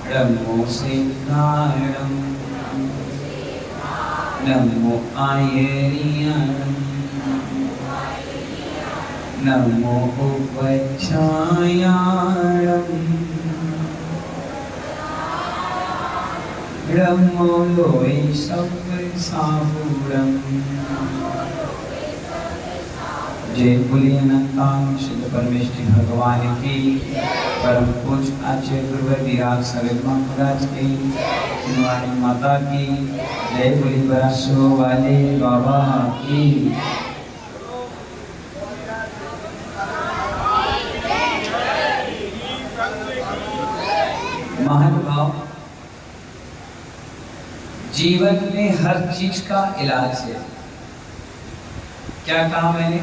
नमो सिंहाणम नमो आयरियाणम नमो उपच्छायाणम नमो लोय साबूरम। जय बोलिए अनंतान सिद्ध परमेश्वरी भगवान की, परम पूज्य आचार्य गुरुवर विराट सविता महाराज की, शिवानी माता की जय। बोली बरसो वाले बाबा की। महानुभाव, जीवन में हर चीज का इलाज है। क्या कहा मैंने?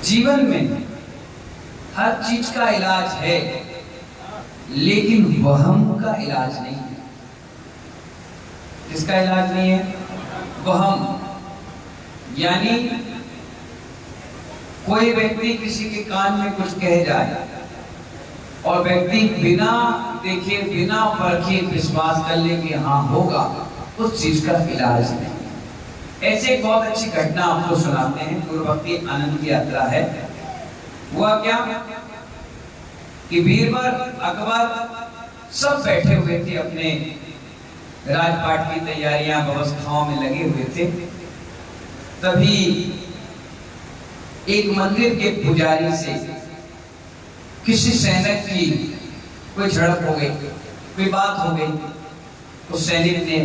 जीवन में हर चीज का इलाज है, लेकिन वहम का इलाज नहीं है। किसका इलाज नहीं है? वहम। यानी कोई व्यक्ति किसी के कान में कुछ कह जाए और व्यक्ति बिना देखे बिना परखे विश्वास कर ले कि हाँ होगा, उस चीज का इलाज नहीं। ऐसे एक बहुत अच्छी घटना आपको सुनाते हैं। गुरु भक्ति आनंद की यात्रा है। हुआ क्या कि बीरबल, अकबर सब बैठे हुए थे, अपने राजपाट की तैयारियां व्यवस्थाओं में लगे हुए थे। तभी एक मंदिर के पुजारी से किसी सैनिक की कोई झड़प हो गई, कोई बात हो गई। उस सैनिक ने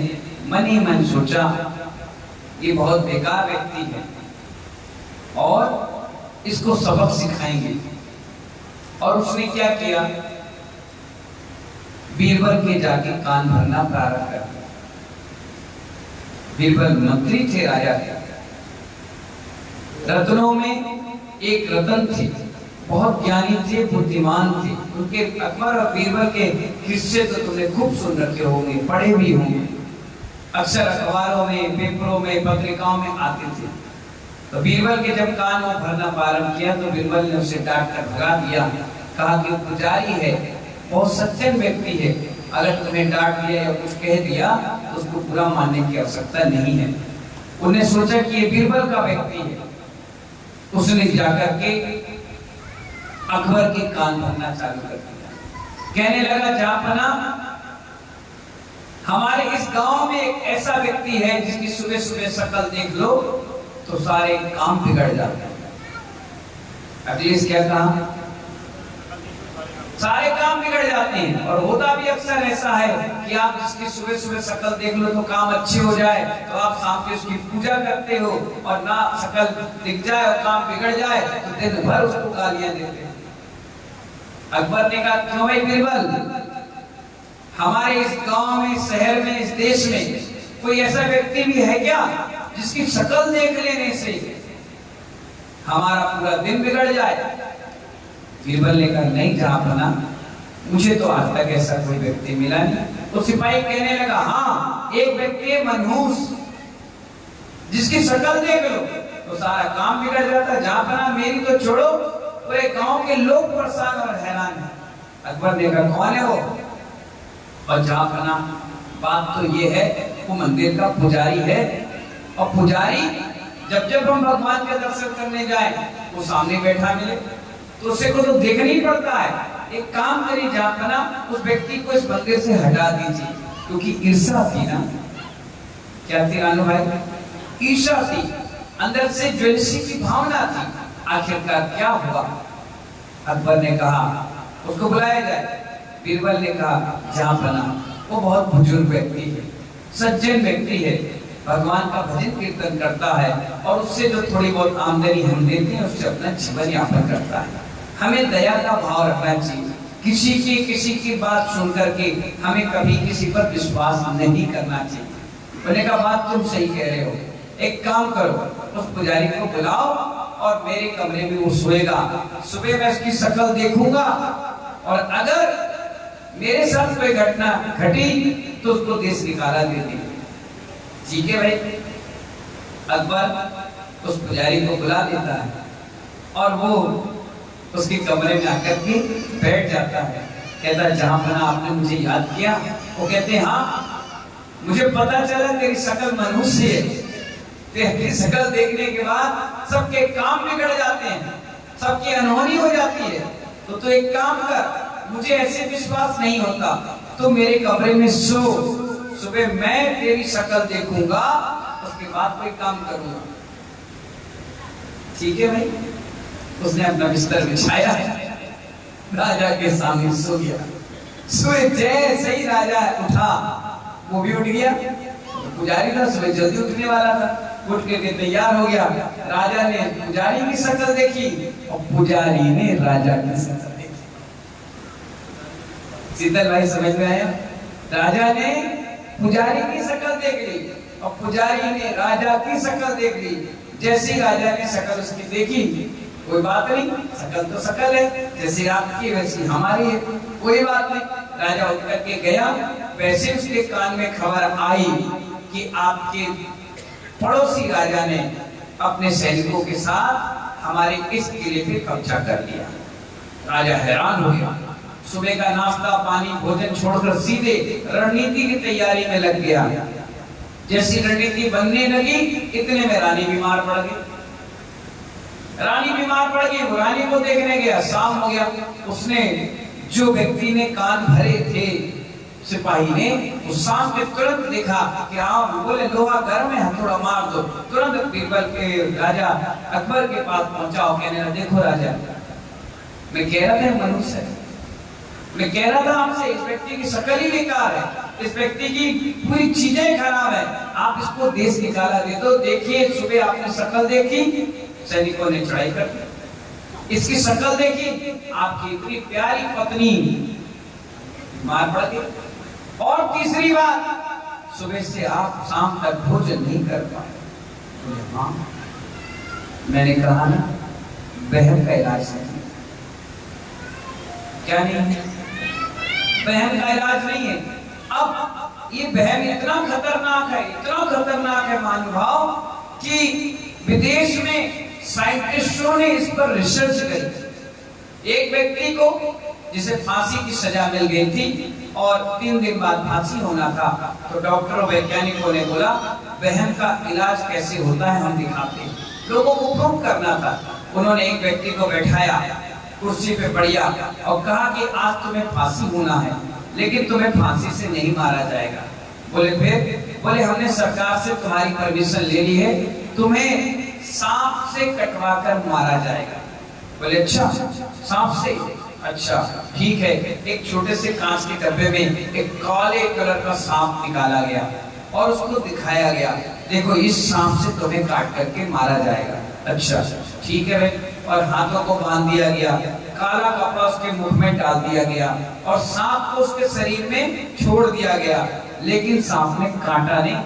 मन ही मन सोचा ये बहुत बेकार व्यक्ति है और इसको सबक सिखाएंगे। और उसने क्या किया, बीरबल के जाके कान भरना प्रारंभ कर दिया। बीरबल मंत्री थे, राजा थे। रत्नों में एक रतन थे, बहुत ज्ञानी थे, बुद्धिमान थे। उनके अकबर और बीरबल के किस्से तो तुमने खूब सुन रखे होंगे, पढ़े भी होंगे। अक्सर अखबारों में, पेपरों में, पत्रिकाओं में आते थे। तो बीरबल के जब कान में भरना प्रारंभ किया तो बीरबल ने उसे डांट कर भगा दिया। कहा कि पुजारी है, बहुत सज्जन व्यक्ति है, अगर तुम्हें डांट दिया या कुछ कह दिया तो उसको बुरा मानने की आवश्यकता नहीं है। उन्हें सोचा कि ये बीरबल का व्यक्ति है। उसने जाकर के अकबर के कान भरना चालू कर दिया। कहने लगा, जापना, हमारे इस गांव में एक ऐसा व्यक्ति है जिसकी सुबह सुबह शक्ल देख लो तो सारे काम बिगड़ जाते हैं। अखिलेश क्या कहा? सारे काम बिगड़ जाते हैं। और होता भी अक्सर ऐसा है कि आप जिसकी सुबह सुबह शक्ल देख लो तो काम अच्छे हो जाए, तो आप शाम को उसकी पूजा करते हो, और ना शक्ल दिख जाए और काम बिगड़ जाए तो दिन भर उसको गालियां देते हैं। अकबर ने कहा, क्यों भाई बीरबल, हमारे इस गांव में, शहर में, इस देश में कोई ऐसा व्यक्ति भी है क्या जिसकी शक्ल देख लेने से हमारा पूरा दिन बिगड़ जाए? बीरबल ने कहा, नहीं जापना, मुझे तो आज तक ऐसा कोई व्यक्ति मिला नहीं। तो सिपाही कहने लगा, हाँ, एक व्यक्ति है मनहूस, जिसकी शक्ल देख लो तो सारा काम बिगड़ जाता है। जापना, मेरी तो छोड़ो, पूरे गांव के लोग परेशान और हैरान हैं। अकबर ने कहा, कौन है वो? और जापना, बात तो ये है, वो मंदिर का पुजारी है। और पुजारी जब जब हम भगवान के दर्शन करने जाए वो सामने बैठा मिले तो उसे को तो देखना ही पड़ता है। एक काम करिए जापना, उस व्यक्ति को इस मंदिर से हटा दीजिए, क्योंकि ईर्ष्या थी ना। क्या थी रानू भाई? ईर्ष्या थी, अंदर से ज्वेलसी की भावना थी। आखिरकार क्या हुआ? अकबर ने कहा उसको बुलाया जाए। बीरबल ने कहा, जापना, वो बहुत बुजुर्ग व्यक्ति है, सज्जन व्यक्ति है, भगवान का भजन कीर्तन करता है और उससे जो थोड़ी बहुत आमदनी हम देते हैं उससे अपना जीवन यापन करता है। हमें दया का भाव रखना चाहिए। किसी की बात सुन करके हमें कभी किसी पर विश्वास नहीं करना चाहिए। मैंने कहा, बात तुम सही कह रहे हो। एक काम करो, उस पुजारी को बुलाओ और मेरे कमरे में वो सोएगा। सुबह मैं उसकी शक्ल देखूंगा और अगर मेरे साथ कोई घटना घटी तो उसको देश निकाला दे दी। ठीक है भाई। अकबर उस पुजारी को बुला देता है और वो उसके कमरे में आकर के बैठ जाता है। कहता है जहां बना आपने मुझे याद किया? वो कहते हैं हाँ, मुझे पता चला तेरी शक्ल मनुष्य है, तेरी शक्ल देखने के बाद सबके काम बिगड़ जाते हैं, सबकी अनहोनी हो जाती है। तो तू एक काम कर, मुझे ऐसे विश्वास नहीं होता, तो मेरे कमरे में सो, सुबह मैं तेरी शक्ल देखूंगा, उसके बाद कोई काम करूंगा। ठीक है भाई। उसने अपना बिस्तर बिछाया, राजा के सामने सो गया। सोए जैसे ही राजा उठा, वो भी उठ गया। पुजारी था, सुबह जल्दी उठने वाला था, उठ के तैयार हो गया। राजा ने पुजारी की शक्ल देखी और पुजारी ने राजा की शक्ल देखी। शीतल भाई समझ में आया? राजा ने पुजारी की शक्ल देख ली और पुजारी ने राजा की शक्ल देख ली। जैसी राजा ने शक्ल उसकी देखी, कोई बात नहीं, शक्ल तो शक्ल है, जैसी आपकी वैसी हमारी है, कोई बात नहीं। राजा उठ करके गया, वैसे उसके कान में खबर आई कि आपके पड़ोसी राजा ने अपने सैनिकों के साथ हमारे इस किले पे कब्जा कर लिया। राजा हैरान हो गया। सुबह का नाश्ता पानी भोजन छोड़कर सीधे रणनीति की तैयारी में लग गया। जैसी रणनीति बनने लगी, इतने में रानी बीमार पड़ गई। रानी बीमार पड़ गई, रानी को देखने गया, शाम हो गया। उसने, जो व्यक्ति ने कान भरे थे सिपाही ने, उस शाम के तुरंत देखा कि हाँ, बोले लोहा गर्म है, हथौड़ा मार दो। तुरंत बीरबल के राजा अकबर के पास पहुंचा और कहने लगा, देखो राजा, मैं कह रहा था मनुष्य है, मैं कह रहा था आपसे, इस व्यक्ति की शक्ल ही बेकार है, इस व्यक्ति की पूरी चीजें खराब है, आप इसको देश निकाला दे दो। देखिए सुबह आपने शक्ल देखी, सैनिकों ने चढ़ाई कर दी। इसकी शक्ल देखी, आपकी इतनी प्यारी पत्नी मार पड़ गई। और तीसरी बात, सुबह से आप शाम तक भोजन नहीं कर पाए। हाँ, मैंने कहा ना, बहन का इलाज नहीं। क्या नहीं? बहन का इलाज नहीं है। अब ये बहन इतना खतरनाक है, इतना खतरनाक है महानुभाव, कि विदेश में साइंटिस्टों ने इस पर रिसर्च करी। एक व्यक्ति को जिसे फांसी की सजा मिल गई थी और 3 दिन बाद फांसी होना था, तो डॉक्टरों वैज्ञानिकों ने बोला बहन का इलाज कैसे होता है हम दिखाते हैं। लोगों को प्रूव करना था। उन्होंने एक व्यक्ति को बैठाया, कुर्सी पे बढ़िया, और कहा कि आज तुम्हें फांसी होना है, लेकिन तुम्हें फांसी से नहीं मारा जाएगा। बोले फिर? बोले हमने सरकार से तुम्हारी परमिशन ले ली है, तुम्हें सांप से कटवा कर मारा जाएगा। बोले अच्छा, सांप से? अच्छा ठीक है। एक छोटे से कांच के डब्बे में एक काले कलर का सांप निकाला गया और उसको दिखाया गया, देखो इस सांप से तुम्हें काट करके मारा जाएगा। अच्छा ठीक है भाई। और हाथों को बांध दिया गया, काला कपड़ा उसके मुंह में डाल दिया गया और सांप को उसके शरीर में छोड़ दिया गया, लेकिन सांप ने काटा नहीं,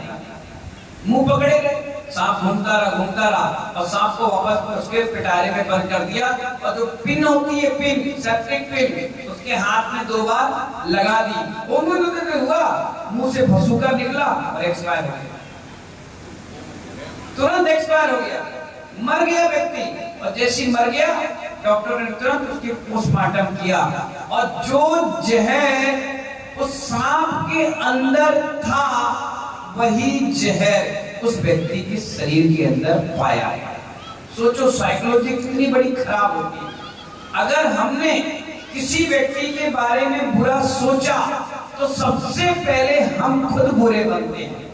मुंह पकड़े गए। सांप घूमता रहा और सांप को वापस उसके पिटारे में बंद कर दिया। और जो पिन होती है, पिन, सेप्टिक पिन, उसके हाथ में 2 बार लगा दी। वो हुआ, मुंह से फसूका निकला और एक्सपायर हो गया, तुरंत एक्सपायर हो गया, मर गया व्यक्ति। और जैसे मर गया, डॉक्टर ने तुरंत उसकी पोस्टमार्टम किया और जो जहर उस सांप के अंदर था, वही जहर उस व्यक्ति के शरीर के अंदर पाया। सोचो साइकोलॉजी कितनी बड़ी खराब होती है। अगर हमने किसी व्यक्ति के बारे में बुरा सोचा, तो सबसे पहले हम खुद बुरे बनते हैं।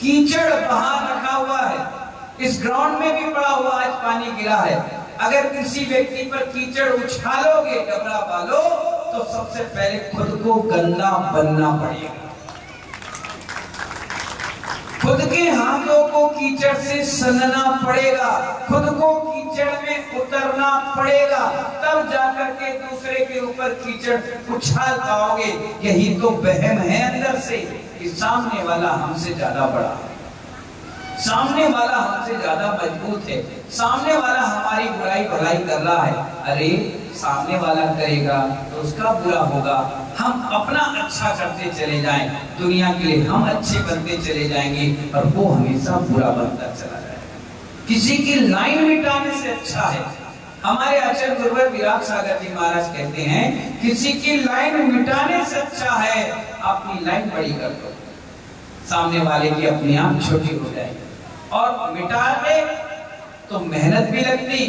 कीचड़ बाहर रखा हुआ है, इस ग्राउंड में भी पड़ा हुआ आज पानी गिरा है, अगर किसी व्यक्ति पर कीचड़ उछालोगे, डबरा डालो, तो सबसे पहले खुद को गंदा बनना पड़ेगा। खुद के हाथों को कीचड़ से सनना पड़ेगा, खुद को कीचड़ में उतरना पड़ेगा, तब जाकर के दूसरे के ऊपर कीचड़ उछाल पाओगे। यही तो वहम है अंदर से कि सामने वाला हमसे ज्यादा बड़ा है, सामने वाला हमसे ज्यादा मजबूत है, सामने वाला हमारी बुराई भलाई कर रहा है। अरे सामने वाला करेगा तो उसका बुरा होगा, हम अपना अच्छा करते चले जाएं, दुनिया के लिए हम अच्छे बनते चले जाएंगे और वो हमेशा बुरा बनता चला जाएगा। किसी की लाइन मिटाने से अच्छा है हमारे आचार्य गुरुवर विराट सागर जी महाराज कहते हैं, किसी की लाइन मिटाने से अच्छा है अपनी लाइन बड़ी कर दो, सामने वाले की अपने आप छोटी हो जाएगी। और मिटा के तो मेहनत भी लगती,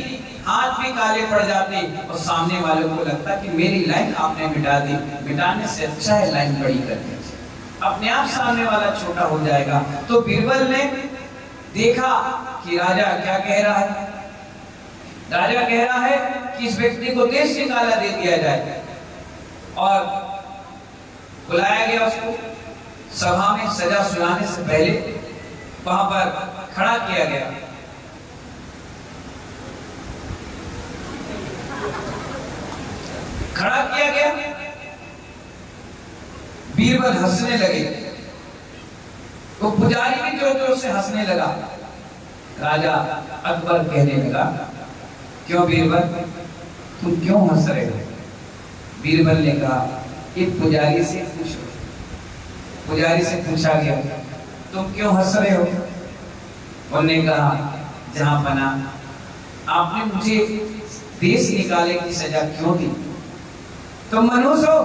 हाथ भी काले पड़ जाते और सामने वालों को लगता कि मेरी लाइन आपने मिटा दी। मिटाने से अच्छा है लाइन बड़ी करने से, अपने आप सामने वाला छोटा हो जाएगा। तो बीरबल ने देखा कि राजा क्या कह रहा है। राजा कह रहा है कि इस व्यक्ति को देश निकाला दे दिया जाए, और बुलाया गया उसको। सभा में सजा सुनाने से पहले वहां पर खड़ा किया गया। खड़ा किया गया, बीरबल हंसने लगे, वो पुजारी भी जोर जोर से हंसने लगा। राजा अकबर कहने लगा, क्यों बीरबल, तुम क्यों हंस रहे हो? बीरबल ने कहा, एक पुजारी से पूछो। पुजारी से पूछा गया, तुम क्यों हंस रहे हो? उन्होंने कहा, जहां बना आपने मुझे देश निकाले की सजा क्यों दी? तुम मनुष्य हो,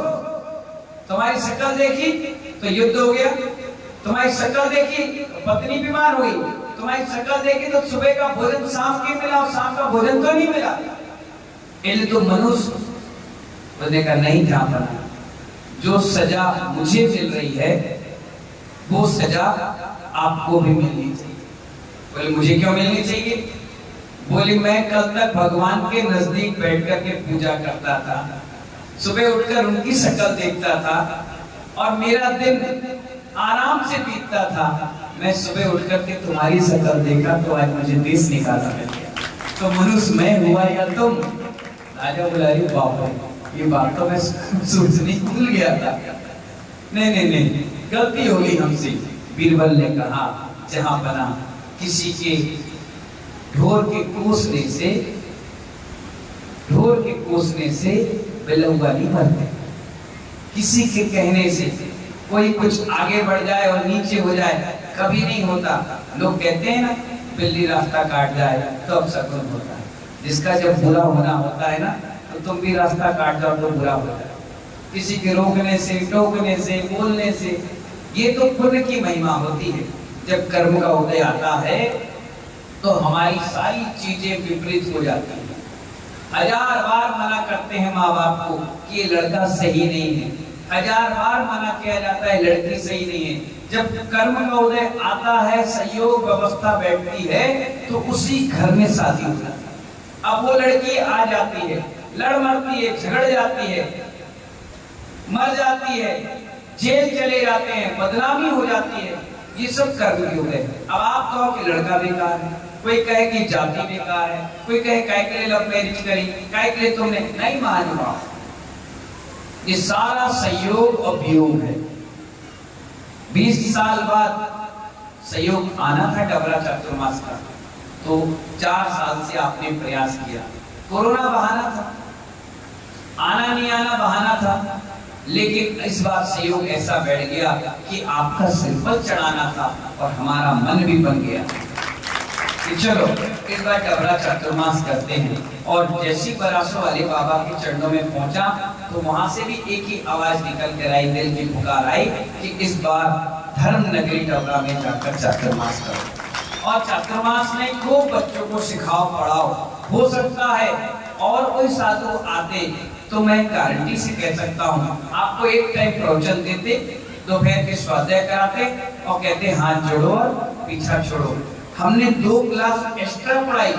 तुम्हारी शक्ल देखी तो युद्ध हो गया, तुम्हारी शक्ल देखी तो पत्नी बीमार हुई, तुम्हारी शक्ल देखी तो सुबह का भोजन शाम के मिला और शाम का भोजन तो नहीं मिला, इसलिए तुम मनुष्य। बोलने का नहीं था बना, जो सजा मुझे मिल रही है वो सजा आपको भी मिलनी चाहिए। बोले मुझे क्यों मिलनी चाहिए? बोले मैं कल तक भगवान के नजदीक बैठ कर के पूजा करता था, सुबह उठकर उनकी शक्ल देखता था और मेरा दिन आराम से बीतता था। मैं सुबह उठकर के तुम्हारी शक्ल देखा तो आज मुझे देश निकाला मिल गया। तो मनुष्य मैं हुआ या तुम? राजा बोला, अरे बाप रे, ये बात तो मैं सोचने भूल गया था। नहीं, गलती हो गई हमसे। बीरबल ने कहा, जहां बना किसी के ढोर के कोसने से बेलौवा नहीं मरते। किसी के कहने से कोई कुछ आगे बढ़ जाए और नीचे हो जाए कभी नहीं होता। लोग कहते हैं ना, बिल्ली रास्ता काट जाए तो अब शकुन होता है। जिसका जब बुरा होना होता है ना, तो तुम भी रास्ता काट जाओ तो बुरा हो जाए। किसी के रोकने से, टोकने से, बोलने से, ये तो पुण्य की महिमा होती है। जब कर्म का उदय आता है तो हमारी सारी चीजें विपरीत हो जाती हैं। हजार बार मना करते हैं माँ बाप को कि ये लड़का सही नहीं है, हजार बार मना किया जाता है लड़की सही नहीं है। जब कर्म का उदय आता है, सहयोग व्यवस्था बैठती है, तो उसी घर में शादी होती है। अब वो लड़की आ जाती है, लड़ मरती है, झगड़ जाती है, मर जाती है, जेल चले जाते हैं, बदनामी हो जाती है। ये सब कर्म के उदय। अब आप कहो कि लड़का बेकार है, कोई कहे कि जाति बेकार है, कोई कहे काय के लिए लव मैरिज करी, काय के लिए तुमने नहीं माना। ये सारा संयोग और वियोग है। 20 साल बाद संयोग आना था डबरा चातुर्मास का, तो 4 साल से आपने प्रयास किया। कोरोना बहाना था, आना नहीं आना बहाना था, लेकिन इस बार संयोग ऐसा बैठ गया कि आपका सिंपल चढ़ाना था और हमारा मन भी बन गया कि चलो इस बार डबरा चातुर्मास करते हैं। और जैसी बरासों वाले बाबा के चरणों में पहुंचा तो वहां से भी एक ही आवाज निकल कर आई, दिल की पुकार आई कि इस बार धर्म नगरी डबरा में जाकर चातुर्मास करो। और चातुर्मास में खूब बच्चों को सिखाओ, पढ़ाओ। हो सकता है और कोई साधु आते तो मैं गारंटी से कह सकता हूँ आपको एक टाइम प्रवचन देते, दोपहर के स्वाध्याय कराते और कहते हाथ जोड़ो और पीछा छोड़ो। हमने 2 क्लास एक्स्ट्रा पढ़ाई।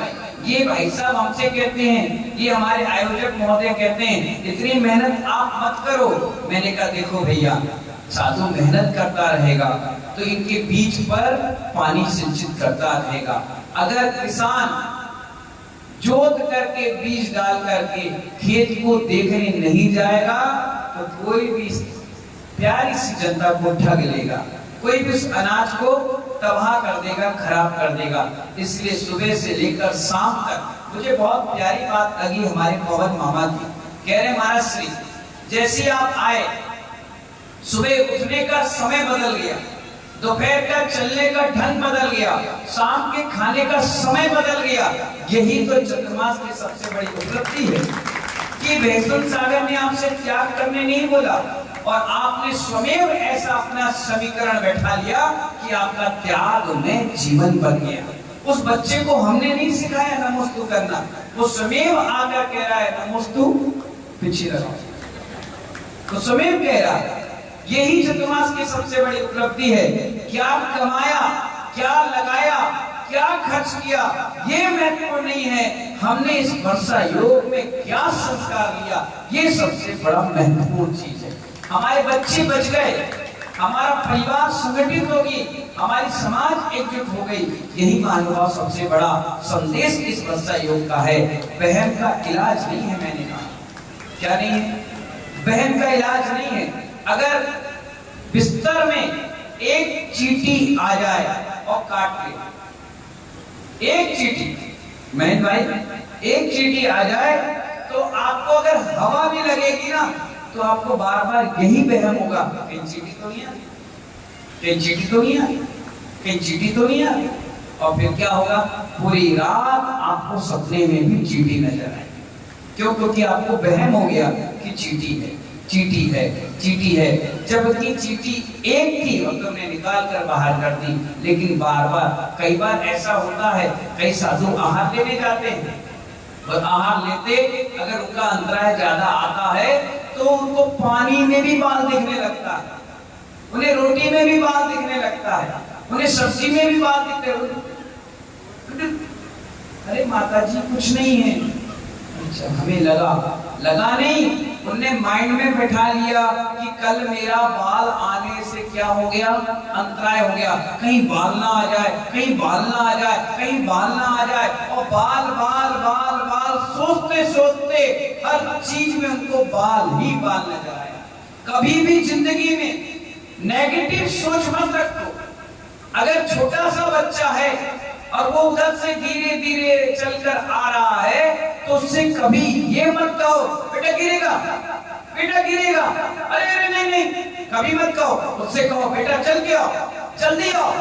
ये भाई साहब हमसे कहते हैं, ये हमारे आयोजक महोदय कहते हैं इतनी मेहनत आप मत करो। मैंने कहा देखो भैया, साधु मेहनत करता रहेगा तो इनके बीज पर पानी सिंचित करता रहेगा। अगर किसान जोत करके बीज डाल करके खेत को देखने नहीं जाएगा तो कोई भी प्यारी सी जनता को ठग लेगा, कोई भी उस अनाज को तबाह कर देगा, खराब कर देगा। इसलिए सुबह से लेकर शाम तक मुझे बहुत प्यारी बात लगी हमारे पवन मामा की। कह रहे महाराज श्री, जैसे आप आए सुबह उठने का समय बदल गया, दोपहर का चलने का ढंग बदल गया, शाम के खाने का समय बदल गया। यही तो चंद्रमास की सबसे बड़ी उपलब्धि है कि भैंसुर सागर ने आपसे त्याग करने नहीं बोला, और आपने स्वयं ऐसा अपना समीकरण बैठा लिया कि आपका त्याग में जीवन बन गया। उस बच्चे को हमने नहीं सिखाया नमोस्तु करना, वो स्वयं आकर कह रहा है नमोस्तु पीछे लगाओ, तो स्वयं कह रहा है। यही चतुर्मास की सबसे बड़ी उपलब्धि है। क्या कमाया, क्या लगाया, क्या खर्च किया, ये महत्वपूर्ण नहीं है, हमने इस वर्षा योग में क्या संस्कार लिया, ये सबसे बड़ा महत्वपूर्ण चीज है। हमारे बच्चे बच गए, हमारा परिवार संगठित होगी, हमारी समाज एकजुट हो गई, यही महानुभाव सबसे बड़ा संदेश इस वर्षा योग का है। बहन का इलाज नहीं है, मैंने कहा क्या नहीं है, बहन का इलाज नहीं है। अगर बिस्तर में एक चींटी आ जाए और काट ले, एक चींटी, महन भाई, एक चींटी आ जाए तो आपको अगर हवा भी लगेगी ना तो आपको बार बार यही वहम होगा, कहीं चींटी तो नहीं आई, कहीं चींटी तो नहीं आई, कहीं चींटी तो नहीं आई। और फिर क्या होगा, पूरी रात आपको सपने में भी चींटी नजर आएगी। क्यों? क्योंकि आपको वहम हो गया कि चींटी है, चींटी है, चींटी है, जबकि चींटी एक थी और तुमने निकाल कर बाहर कर दी। लेकिन बार बार, कई बार ऐसा होता है, कई साधु आहार लेने जाते हैं और आहार लेते अगर उनका अंतराय ज्यादा आता है तो उनको पानी में भी बाल दिखने लगता है, उन्हें रोटी में भी बाल दिखने लगता है, उन्हें सब्जी में भी बाल दिखते हैं। अरे माता जी कुछ नहीं है। अच्छा, हमें लगा नहीं, उनने माइंड में बैठा लिया कि कल मेरा बाल आने से क्या हो गया, अंतराय हो गया, कहीं बाल ना आ जाए, कहीं बाल ना आ जाए, कहीं बाल ना आ जाए। और बाल बाल बाल बाल सोचते सोचते हर चीज में उनको बाल ही बाल नजर आया। कभी भी जिंदगी में नेगेटिव सोच मत रखो। अगर छोटा सा बच्चा है और वो उधर से धीरे धीरे चलकर आ रहा है तो उससे कभी ये मत कहो बेटा गिरेगा, बेटा गिरेगा, अरे अरे नहीं नहीं, कभी मत कहो। उससे कहो बेटा चल के आओ, जल्दी आओ,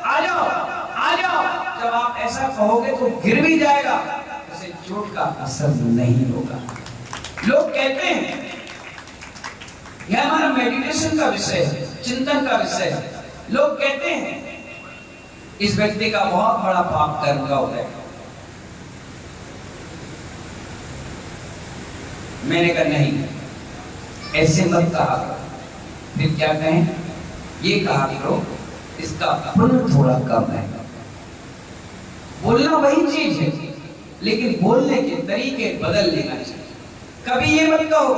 आ जाओ, आ जाओ। जब आप ऐसा कहोगे तो गिर भी जाएगा, उसे चोट का असर नहीं होगा। लोग कहते हैं, यह हमारा मेडिटेशन का विषय है, चिंतन का विषय है। लोग कहते हैं इस व्यक्ति का बहुत बड़ा पाप कर्म का उदय। मैंने कहा नहीं, ऐसे मत कहा करो। फिर क्या कहें? ये कहा करो इसका पुण्य थोड़ा कम है। बोलना वही चीज है, लेकिन बोलने के तरीके बदल लेना चाहिए। कभी ये मत कहो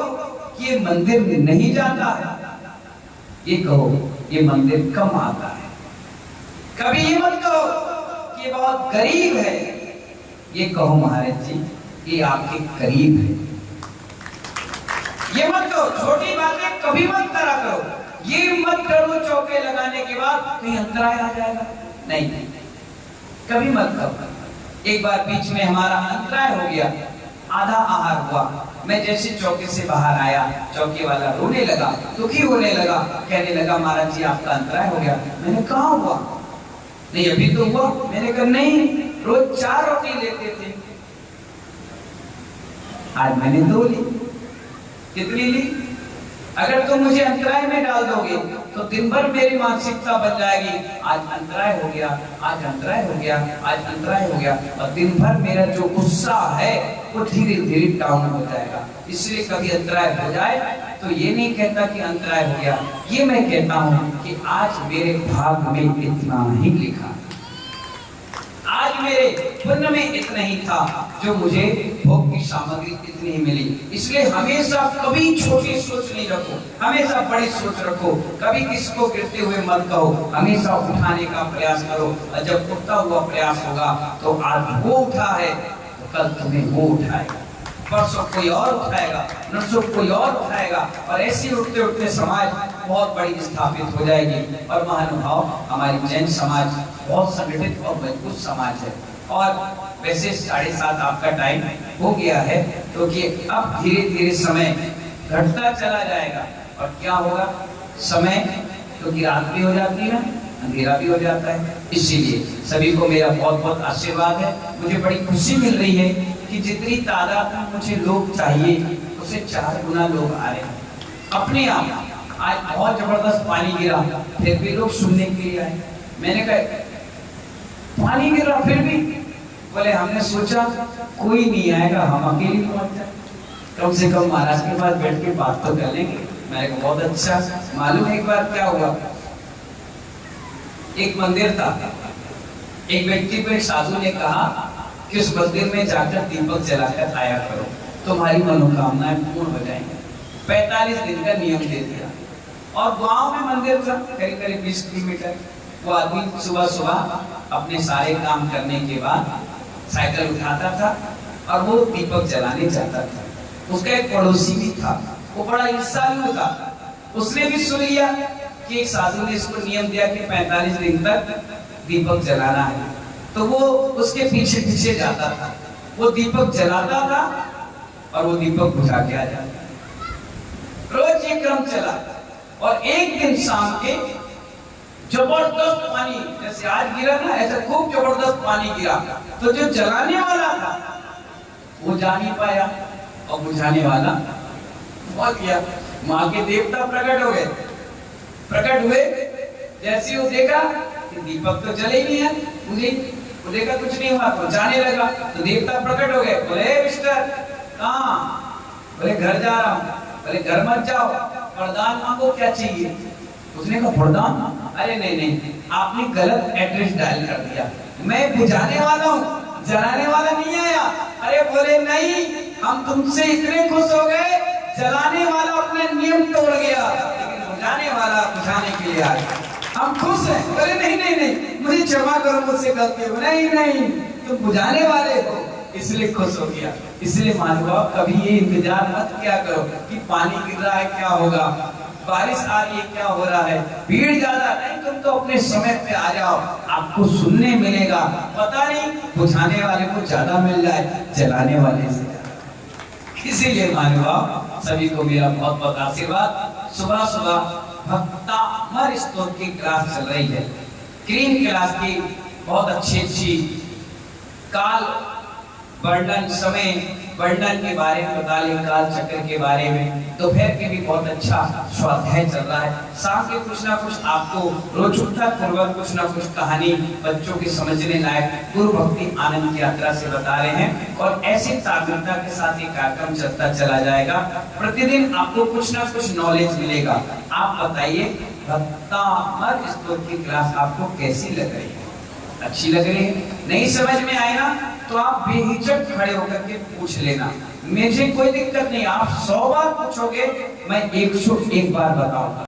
कि ये मंदिर में नहीं जाता है, ये कहो ये मंदिर कम आता है। कभी ये मत कहो कि ये बहुत गरीब है, ये कहो महाराज जी ये आपके करीब है। ये मत कहो, छोटी बातें कभी मत करा करो। ये मत करो चौके लगाने के बाद कहीं अंतराय आ जाएगा, नहीं नहीं, कभी मत करो। एक बार बीच में हमारा अंतराय हो गया, आधा आहार हुआ, मैं जैसे चौके से बाहर आया, चौकी वाला रोने लगा, दुखी होने लगा, कहने लगा महाराज जी आपका अंतराय हो गया। मैंने कहा हुआ? नहीं अभी तो हुआ। मैंने कहा नहीं, रोज 4 रोटी लेते थे, आज मैंने 2 ली। कितनी ली? अगर तुम मुझे अंतराय में डाल दोगे तो दिन भर मेरी मानसिकता बन जाएगी, आज अंतराय हो गया, आज अंतराय हो गया, आज अंतराय हो गया, और दिन भर मेरा जो उत्साह है वो धीरे धीरे डाउन हो जाएगा। इसलिए कभी अंतराय हो जाए तो ये नहीं कहता कि अंतराय हो गया, ये मैं कहता हूं कि आज मेरे भाग में इतना ही लिखा, आज मेरे पुण्य में इतना ही था, जो मुझे भोग की सामग्री इतनी ही मिली। इसलिए हमेशा कभी छोटी सोच नहीं रखो, हमेशा बड़ी सोच रखो। कभी किसी को गिरते हुए मत कहो, हमेशा उठाने का प्रयास करो। और जब उठता हुआ प्रयास होगा तो आज वो उठा है तो कल तुम्हें वो उठाएगा, परसों कोई और उठाएगा, नरसों कोई और उठाएगा, और ऐसे उठते उठते समाज बहुत बड़ी स्थापित हो जाएगी। और महानुभाव, हमारी जैन समाज बहुत संगठित और मजबूत समाज है। और वैसे 7:30 आपका टाइम हो गया है, क्योंकि अब धीरे धीरे समय घटता चला जाएगा। और क्या होगा समय, क्योंकि रात भी हो जाती है ना, अंधेरा भी हो जाता है। इसीलिए सभी को मेरा बहुत बहुत आशीर्वाद है। मुझे बड़ी खुशी मिल रही है कि जितनी तादाद में मुझे लोग चाहिए उससे 4 गुना लोग आ रहे हैं अपने आप। आज बहुत जबरदस्त पानी गिरा, फिर भी लोग सुनने के लिए आए। मैंने कहा पानी गिरा फिर भी, बोले हमने सोचा कोई नहीं आएगा, हम अकेले पहुंच जाए, कम से कम महाराज के पास बैठ के बात तो कर लेंगे। मैंने कहा बहुत अच्छा। मालूम एक बार क्या हुआ, एक मंदिर था, एक व्यक्ति को एक साधु ने कहा कि उस मंदिर में जाकर दीपक जलाकर आया करो, तुम्हारी मनोकामनाएं पूर्ण हो जाएंगी। 45 दिन का नियम दे दिया और गांव में मंदिर था करीब करीब 20 किलोमीटर। वो आदमी सुबह सुबह अपने सारे काम करने के बाद साइकिल उठाता था और वो दीपक जलाने जाता था। उसका एक पड़ोसी भी था, वो बड़ा ईर्ष्यालु था, उसने भी सुन लिया कि एक साधु ने इसको नियम दिया कि 45 दिन तक दीपक जलाना है, तो वो उसके पीछे पीछे जाता था। वो दीपक जलाता था और वो दीपक बुझा के आ जाता। रोज ये क्रम चला और एक दिन शाम के जबरदस्त पानी, जैसे आज गिरा ना ऐसा खूब जबरदस्त पानी गिरा, तो जो जलाने वाला था वो जा नहीं पाया और बुझाने वाला बहुत गया। माँ के देवता प्रकट हो गए, प्रकट हुए, जैसे वो देखा कि दीपक तो जले ही नहीं है, वो देखा कुछ नहीं हुआ तो जाने लगा। तो देवता प्रकट हो गए, बोले मिस्टर कहाँ? बोले घर जा रहा हूँ। बोले घर मत जाओ, वरदान मांगो, क्या चाहिए? उसने कहा वरदान? अरे नहीं, आपने गलत एड्रेस डायल कर दिया, मैं बुझाने वाला हूँ, जलाने वाला नहीं आया। अरे बोले नहीं, हम तुमसे इतने खुश हो गए, जलाने वाला अपना नियम तोड़ गया, लेकिन बुझाने वाला बुझाने के लिए आया, हम खुश हैं। बोले नहीं, मुझे क्षमा करो, मुझसे गलती हो। नहीं, तुम बुझाने वाले हो इसलिए खुश हो गया। इसलिए मानव कभी ये इंतजार मत क्या करो कि पानी गिर रहा है क्या होगा, बारिश आ रही है क्या हो रहा है, भीड़ ज्यादा नहीं, तुम तो अपने समय पे आ जाओ, आपको सुनने मिलेगा। पता नहीं बुझाने वाले को ज्यादा मिल जाए जलाने वाले से। इसीलिए मानव सभी को मेरा बहुत बहुत आशीर्वाद। सुबह सुबह भक्तामर स्तोत्र की क्लास चल रही है, क्रीम क्लास की, बहुत अच्छी काल वर्णन, समय वर्णन के बारे में बता ले, काल चक्र के बारे में, दोपहर के भी बहुत अच्छा स्वाध्याय चल रहा है। शाम के कुछ ना कुछ आपको रोचकता पूर्वक कुछ ना कुछ कहानी बच्चों के समझने लायक गुरु भक्ति आनंद की यात्रा से बता रहे हैं और ऐसी ताकतता के साथ ये कार्यक्रम चलता चला जाएगा। प्रतिदिन आपको कुछ ना कुछ नॉलेज मिलेगा। आप बताइए भक्तामर स्तोत्र की क्लास आपको कैसी लग रही है? अच्छी लग रही है? नहीं समझ में आए ना तो आप बेहिचक खड़े होकर के पूछ लेना, मुझे कोई दिक्कत नहीं। आप 100 बार पूछोगे, मैं 101 बार बताऊंगा।